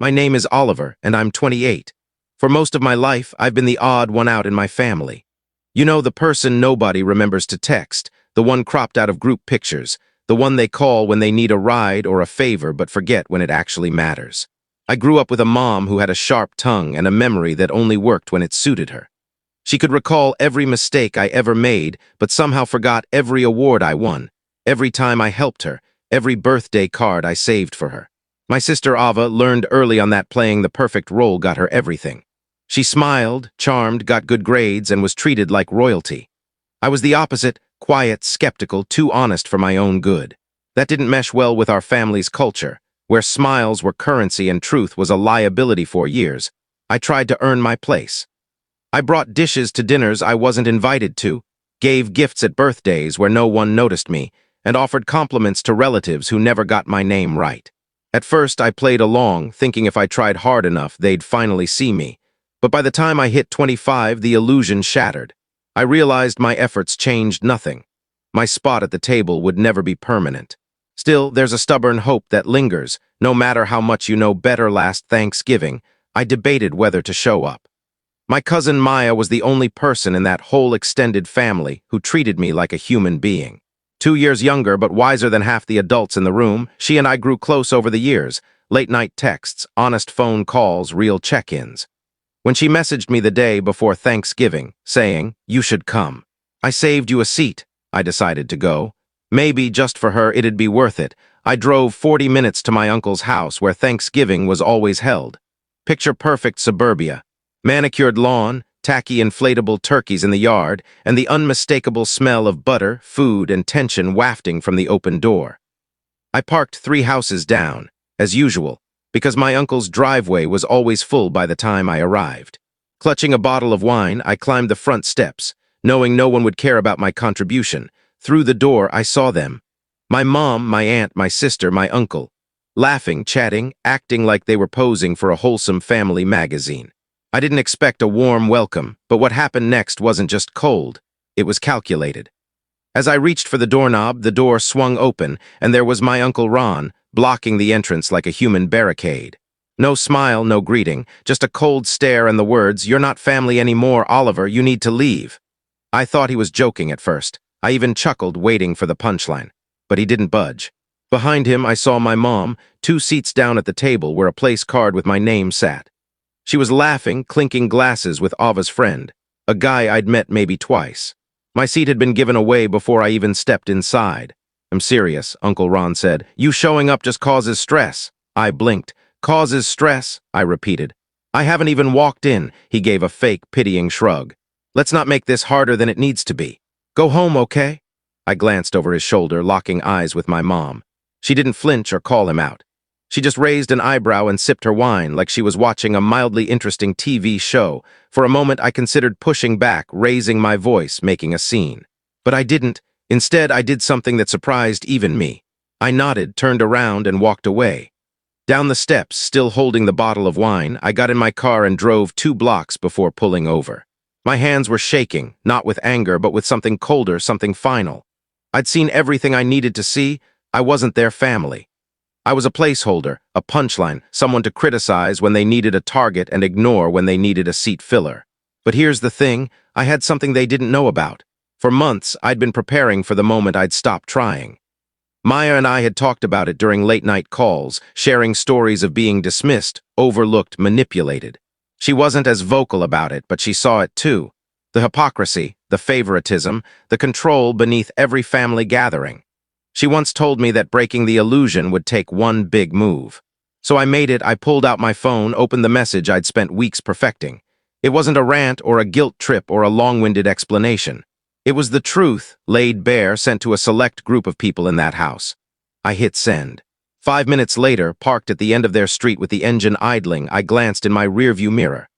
My name is Oliver, and I'm 28. For most of my life, I've been the odd one out in my family. You know, the person nobody remembers to text, the one cropped out of group pictures, the one they call when they need a ride or a favor but forget when it actually matters. I grew up with a mom who had a sharp tongue and a memory that only worked when it suited her. She could recall every mistake I ever made, but somehow forgot every award I won, every time I helped her, every birthday card I saved for her. My sister Ava learned early on that playing the perfect role got her everything. She smiled, charmed, got good grades, and was treated like royalty. I was the opposite, quiet, skeptical, too honest for my own good. That didn't mesh well with our family's culture, where smiles were currency and truth was a liability for years. I tried to earn my place. I brought dishes to dinners I wasn't invited to, gave gifts at birthdays where no one noticed me, and offered compliments to relatives who never got my name right. At first, I played along, thinking if I tried hard enough, they'd finally see me. But by the time I hit 25, the illusion shattered. I realized my efforts changed nothing. My spot at the table would never be permanent. Still, there's a stubborn hope that lingers. No matter how much you know better last Thanksgiving, I debated whether to show up. My cousin Maya was the only person in that whole extended family who treated me like a human being. 2 years younger but wiser than half the adults in the room, she and I grew close over the years. Late-night texts, honest phone calls, real check-ins. When she messaged me the day before Thanksgiving, saying, "You should come. I saved you a seat," I decided to go. Maybe just for her it'd be worth it. I drove 40 minutes to my uncle's house where Thanksgiving was always held. Picture-perfect suburbia. Manicured lawn, tacky inflatable turkeys in the yard, and the unmistakable smell of butter, food, and tension wafting from the open door. I parked 3 houses down, as usual, because my uncle's driveway was always full by the time I arrived. Clutching a bottle of wine, I climbed the front steps, knowing no one would care about my contribution. Through the door, I saw them. My mom, my aunt, my sister, my uncle. Laughing, chatting, acting like they were posing for a wholesome family magazine. I didn't expect a warm welcome, but what happened next wasn't just cold. It was calculated. As I reached for the doorknob, the door swung open, and there was my Uncle Ron, blocking the entrance like a human barricade. No smile, no greeting, just a cold stare and the words, "You're not family anymore, Oliver, you need to leave." I thought he was joking at first. I even chuckled, waiting for the punchline. But he didn't budge. Behind him, I saw my mom, 2 seats down at the table where a place card with my name sat. She was laughing, clinking glasses with Ava's friend, a guy I'd met maybe twice. My seat had been given away before I even stepped inside. "I'm serious," Uncle Ron said. "You showing up just causes stress." I blinked. "Causes stress," I repeated. "I haven't even walked in," he gave a fake, pitying shrug. "Let's not make this harder than it needs to be. Go home, okay?" I glanced over his shoulder, locking eyes with my mom. She didn't flinch or call him out. She just raised an eyebrow and sipped her wine like she was watching a mildly interesting TV show. For a moment, I considered pushing back, raising my voice, making a scene. But I didn't. Instead, I did something that surprised even me. I nodded, turned around, and walked away. Down the steps, still holding the bottle of wine, I got in my car and drove 2 blocks before pulling over. My hands were shaking, not with anger, but with something colder, something final. I'd seen everything I needed to see. I wasn't their family. I was a placeholder, a punchline, someone to criticize when they needed a target and ignore when they needed a seat filler. But here's the thing, I had something they didn't know about. For months, I'd been preparing for the moment I'd stop trying. Maya and I had talked about it during late-night calls, sharing stories of being dismissed, overlooked, manipulated. She wasn't as vocal about it, but she saw it too. The hypocrisy, the favoritism, the control beneath every family gathering. She once told me that breaking the illusion would take one big move. So I made it. I pulled out my phone, opened the message I'd spent weeks perfecting. It wasn't a rant or a guilt trip or a long-winded explanation. It was the truth, laid bare, sent to a select group of people in that house. I hit send. 5 minutes later, parked at the end of their street with the engine idling, I glanced in my rearview mirror.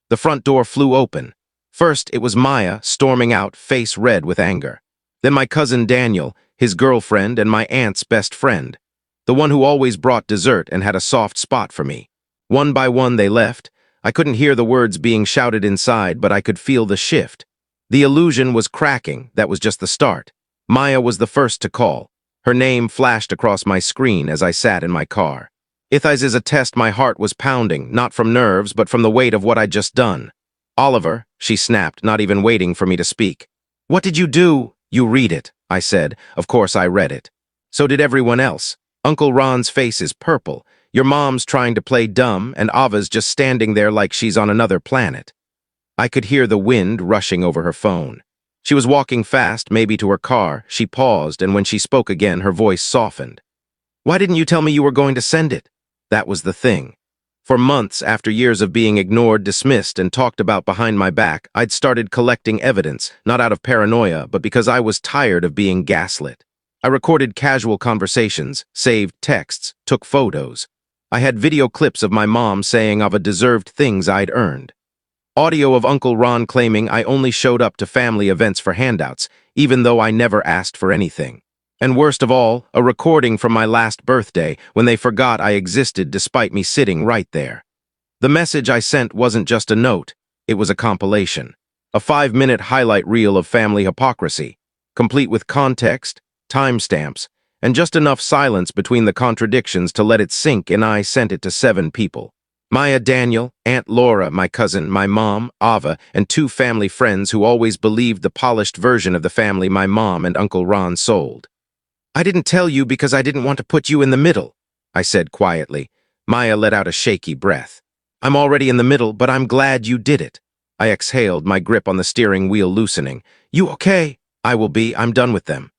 The front door flew open. First, it was Maya, storming out, face red with anger. Then my cousin Daniel, his girlfriend, and my aunt's best friend, the one who always brought dessert and had a soft spot for me. One by one they left. I couldn't hear the words being shouted inside, but I could feel the shift. The illusion was cracking. That was just the start. Maya was the first to call. Her name flashed across my screen as I sat in my car. Ithi's is a test my heart was pounding, not from nerves, but from the weight of what I'd just done. Oliver, she snapped, not even waiting for me to speak. What did you do? You read it, I said. Of course I read it. So did everyone else. Uncle Ron's face is purple. Your mom's trying to play dumb, and Ava's just standing there like she's on another planet. I could hear the wind rushing over her phone. She was walking fast, maybe to her car. She paused, and when she spoke again, her voice softened. Why didn't you tell me you were going to send it? That was the thing. For months, after years of being ignored, dismissed, and talked about behind my back, I'd started collecting evidence, not out of paranoia, but because I was tired of being gaslit. I recorded casual conversations, saved texts, took photos. I had video clips of my mom saying Ava deserved things I'd earned. Audio of Uncle Ron claiming I only showed up to family events for handouts, even though I never asked for anything. And worst of all, a recording from my last birthday when they forgot I existed despite me sitting right there. The message I sent wasn't just a note, it was a compilation. A 5-minute highlight reel of family hypocrisy, complete with context, timestamps, and just enough silence between the contradictions to let it sink, and I sent it to 7 people. Maya, Daniel, Aunt Laura, my cousin, my mom, Ava, and 2 family friends who always believed the polished version of the family my mom and Uncle Ron sold. I didn't tell you because I didn't want to put you in the middle, I said quietly. Maya let out a shaky breath. I'm already in the middle, but I'm glad you did it. I exhaled, my grip on the steering wheel loosening. You okay? I will be. I'm done with them.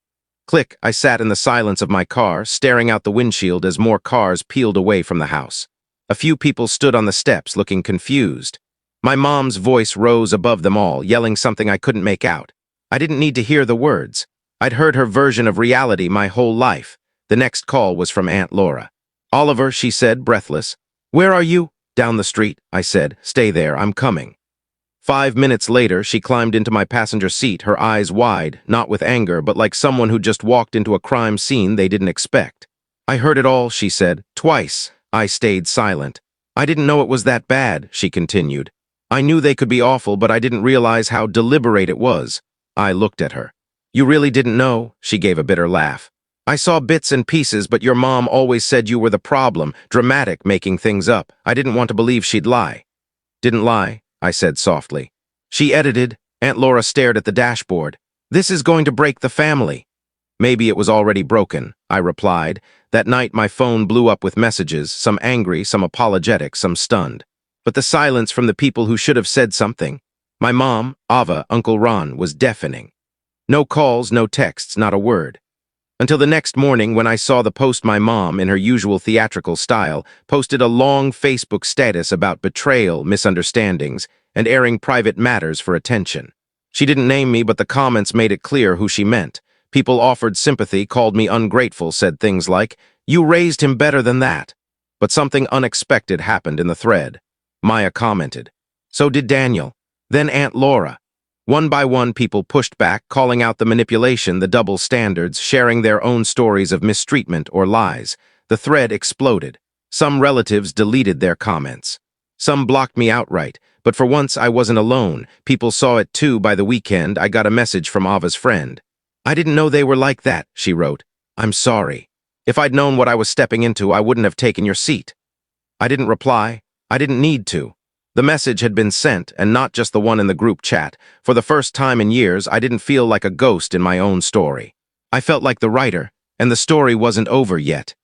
Click, I sat in the silence of my car, staring out the windshield as more cars peeled away from the house. A few people stood on the steps, looking confused. My mom's voice rose above them all, yelling something I couldn't make out. I didn't need to hear the words. I'd heard her version of reality my whole life. The next call was from Aunt Laura. Oliver, she said, breathless. Where are you? Down the street, I said. Stay there, I'm coming. 5 minutes later, she climbed into my passenger seat, her eyes wide, not with anger, but like someone who just walked into a crime scene they didn't expect. I heard it all, she said. Twice. I stayed silent. I didn't know it was that bad, she continued. I knew they could be awful, but I didn't realize how deliberate it was. I looked at her. You really didn't know? She gave a bitter laugh. I saw bits and pieces, but your mom always said you were the problem, dramatic, making things up. I didn't want to believe she'd lie. Didn't lie, I said softly. She edited. Aunt Laura stared at the dashboard. This is going to break the family. Maybe it was already broken, I replied. That night my phone blew up with messages, some angry, some apologetic, some stunned. But the silence from the people who should have said something, my mom, Ava, Uncle Ron, was deafening. No calls, no texts, not a word. Until the next morning when I saw the post my mom, in her usual theatrical style, posted a long Facebook status about betrayal, misunderstandings, and airing private matters for attention. She didn't name me, but the comments made it clear who she meant. People offered sympathy, called me ungrateful, said things like, "You raised him better than that." But something unexpected happened in the thread. Maya commented. So did Daniel. Then Aunt Laura. One by one, people pushed back, calling out the manipulation, the double standards, sharing their own stories of mistreatment or lies. The thread exploded. Some relatives deleted their comments. Some blocked me outright, but for once I wasn't alone. People saw it too. By the weekend, I got a message from Ava's friend. I didn't know they were like that, she wrote. I'm sorry. If I'd known what I was stepping into, I wouldn't have taken your seat. I didn't reply. I didn't need to. The message had been sent, and not just the one in the group chat. For the first time in years, I didn't feel like a ghost in my own story. I felt like the writer, and the story wasn't over yet.